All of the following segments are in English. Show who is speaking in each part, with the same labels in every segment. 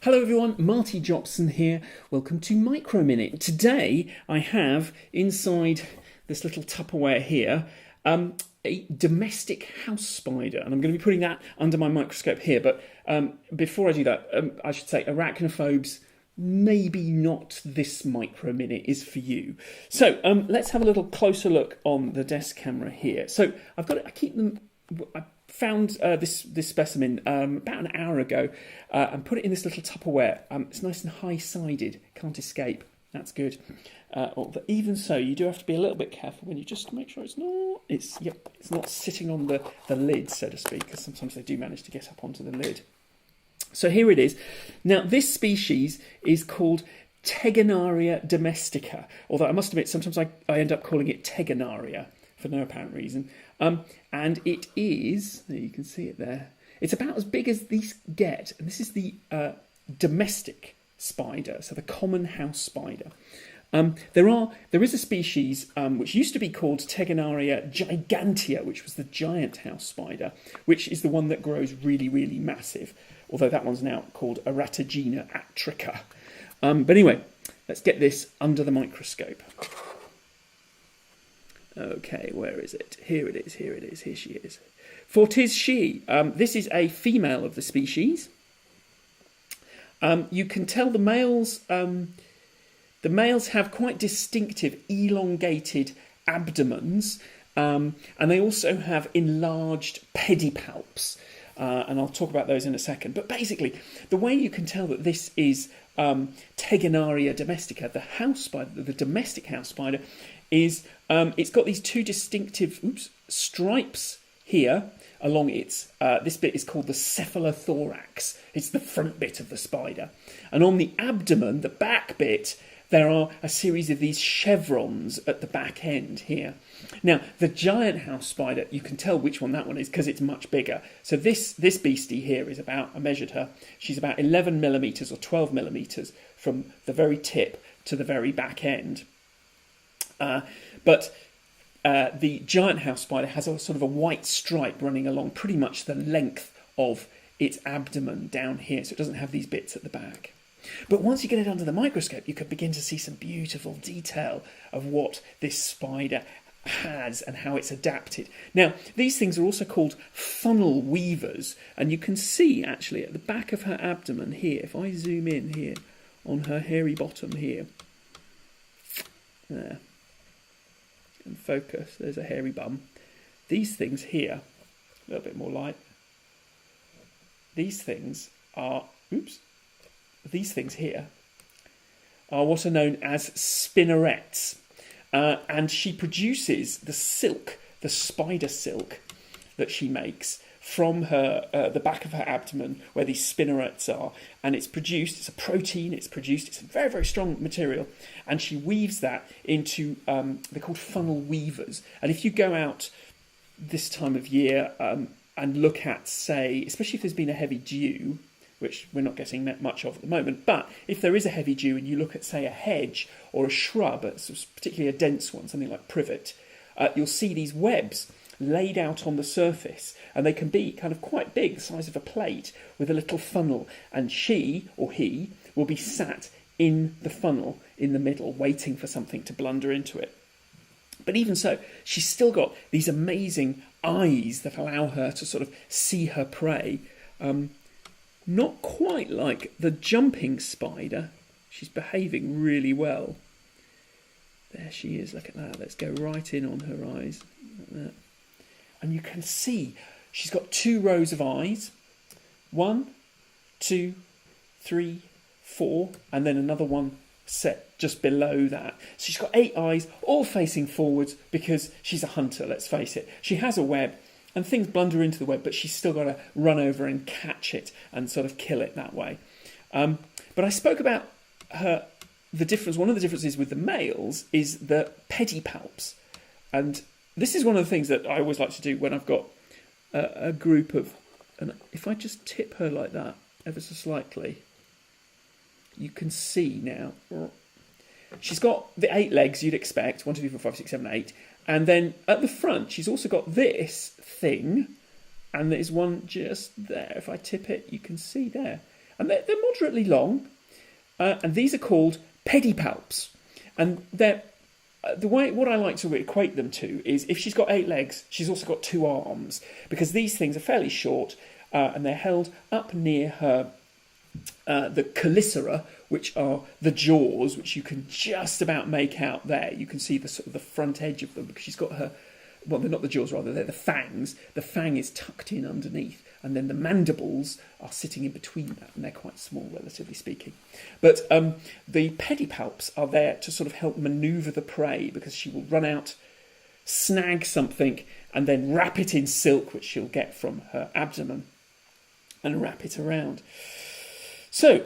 Speaker 1: Hello everyone, Marty Jopson here. Welcome to Micro Minute. Today I have inside this little Tupperware here a domestic house spider, and I'm going to be putting that under my microscope here. But before I do that, I should say arachnophobes, maybe not this Micro Minute is for you. So let's have a little closer look on the desk camera here. So I've got it. I found this specimen about an hour ago and put it in this little Tupperware. It's nice and high-sided, can't escape. That's good. But even so, you do have to be a little bit careful when you just make sure it's not sitting on the lid, so to speak, because sometimes they do manage to get up onto the lid. So here it is. Now, this species is called Aria domestica, although I must admit sometimes I end up calling it Aria for no apparent reason. And it is, there you can see it there, it's about as big as these get. And this is the domestic spider, so the common house spider. There is a species which used to be called Aria gigantea, which was the giant house spider, which is the one that grows really, really massive, although that one's now called Eratogena atrica. But anyway, let's get this under the microscope. Okay, where is it? Here it is, here she is. For 'tis she. This is a female of the species. You can tell the males have quite distinctive elongated abdomens, and they also have enlarged pedipalps. And I'll talk about those in a second. But basically, the way you can tell that this is Aria domestica, the house spider, the domestic house spider, is it's got these two distinctive stripes here along its, this bit is called the cephalothorax. It's the front bit of the spider. And on the abdomen, the back bit, there are a series of these chevrons at the back end here. Now, the giant house spider, you can tell which one that one is because it's much bigger. So this beastie here is about, I measured her, she's about 11 millimetres or 12 millimetres from the very tip to the very back end. But the giant house spider has a sort of a white stripe running along pretty much the length of its abdomen down here, so it doesn't have these bits at the back. But once you get it under the microscope, you can begin to see some beautiful detail of what this spider has and how it's adapted. Now, these things are also called funnel weavers, and you can see actually at the back of her abdomen here, if I zoom in here on her hairy bottom here, there, and focus, there's a hairy bum. These things here, a little bit more light, these things here are what are known as spinnerets. And she produces the silk, the spider silk that she makes from her the back of her abdomen where these spinnerets are. And it's produced, it's a protein, it's a very, very strong material. And she weaves that into, they're called funnel weavers. And if you go out this time of year and look at, say, especially if there's been a heavy dew, which we're not getting that much of at the moment, but if there is a heavy dew and you look at, say, a hedge or a shrub, particularly a dense one, something like privet, you'll see these webs laid out on the surface, and they can be kind of quite big, the size of a plate, with a little funnel, and she, or he, will be sat in the funnel in the middle, waiting for something to blunder into it. But even so, she's still got these amazing eyes that allow her to sort of see her prey. Not quite like the jumping spider. She's behaving really well. There she is, look at that. Let's go right in on her eyes. Like that. And you can see she's got 2 rows of eyes. 1, 2, 3, 4, and then another one set just below that. So she's got 8 eyes, all facing forwards because she's a hunter, let's face it. She has a web, and things blunder into the web, but she's still got to run over and catch it and sort of kill it that way. But I spoke about the difference. One of the differences with the males is the pedipalps. And this is one of the things that I always like to do when I've got a group of... And if I just tip her like that, ever so slightly, you can see now... She's got the 8 legs you'd expect, 1, 2, 3, 4, 5, 6, 7, 8. And then at the front, she's also got this thing, and there's one just there. If I tip it, you can see there. and they're moderately long, and these are called Peggy Palps, and they're what I like to equate them to is if she's got 8 legs, she's also got 2 arms, because these things are fairly short, and they're held up near her the chelicera, which are the jaws, which you can just about make out there. You can see the sort of the front edge of them, because she's got her, well, they're not the jaws, rather, they're the fangs. The fang is tucked in underneath, and then the mandibles are sitting in between that, and they're quite small, relatively speaking. But the pedipalps are there to sort of help manoeuvre the prey, because she will run out, snag something, and then wrap it in silk, which she'll get from her abdomen, and wrap it around. So,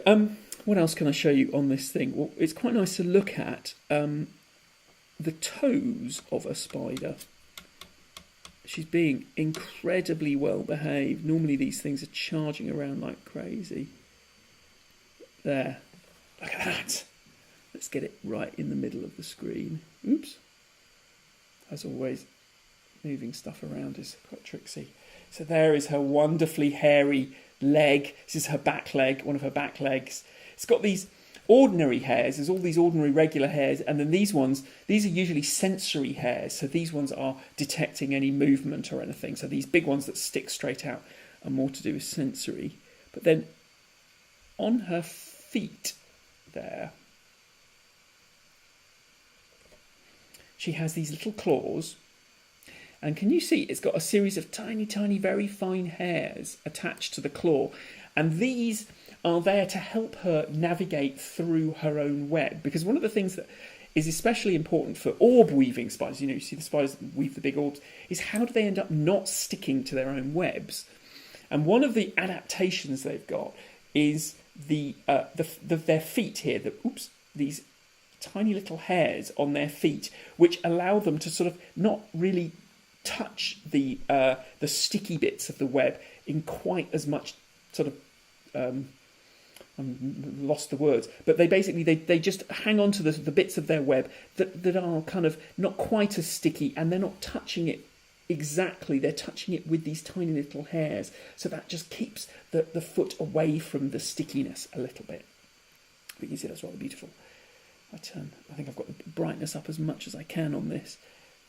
Speaker 1: what else can I show you on this thing? Well, it's quite nice to look at the toes of a spider. She's being incredibly well behaved. Normally these things are charging around like crazy. There. Look at that. Let's get it right in the middle of the screen. Oops. As always, moving stuff around is quite tricksy. So there is her wonderfully hairy leg. This is her back leg, one of her back legs. It's got these ordinary hairs. There's all these ordinary regular hairs, and then these are usually sensory hairs. So these ones are detecting any movement or anything. So these big ones that stick straight out are more to do with sensory. But then on her feet there, she has these little claws. And can you see it's got a series of tiny, tiny, very fine hairs attached to the claw. And these are there to help her navigate through her own web. Because one of the things that is especially important for orb weaving spiders, you see the spiders that weave the big orbs, is how do they end up not sticking to their own webs? And one of the adaptations they've got is their feet here, these tiny little hairs on their feet, which allow them to sort of not really touch the sticky bits of the web in quite as much sort of I've lost the words, but they basically they just hang on to the bits of their web that are kind of not quite as sticky, and they're not touching it exactly. They're touching it with these tiny little hairs, so that just keeps the foot away from the stickiness a little bit. But you can see that's rather beautiful. I think I've got the brightness up as much as I can on this.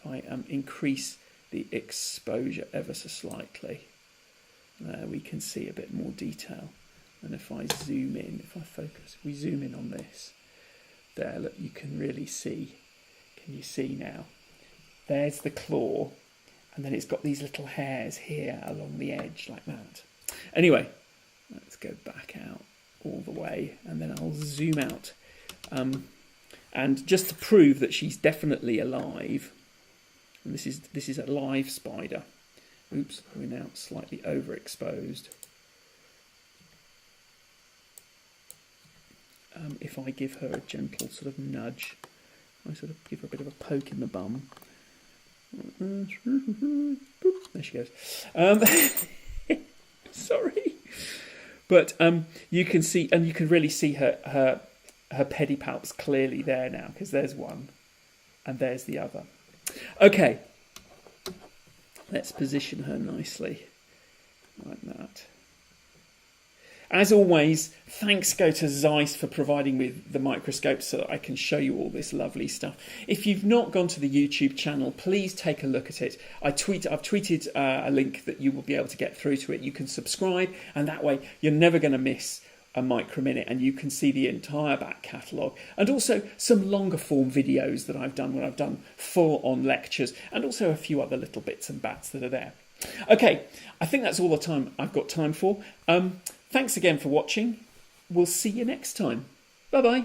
Speaker 1: If I increase the exposure ever so slightly, there we can see a bit more detail. And if I zoom in, if we zoom in on this, there, look, you can really see. Can you see now? There's the claw, and then it's got these little hairs here along the edge like that. Anyway, let's go back out all the way, and then I'll zoom out. And just to prove that she's definitely alive, and this is a live spider. Oops, we're now slightly overexposed. If I give her a gentle sort of nudge, I sort of give her a bit of a poke in the bum. There she goes. Sorry. But you can see, and you can really see her pedipalps clearly there now, because there's one and there's the other. Okay, let's position her nicely like that. As always, thanks go to Zeiss for providing me the microscope so that I can show you all this lovely stuff. If you've not gone to the YouTube channel, please take a look at it. I've tweeted a link that you will be able to get through to it. You can subscribe, and that way you're never going to miss a Micro Minute, and you can see the entire back catalogue, and also some longer form videos that I've done when I've done full on lectures, and also a few other little bits and bats that are there. Okay, I think that's all the time I've got time for. Thanks again for watching. We'll see you next time. Bye-bye.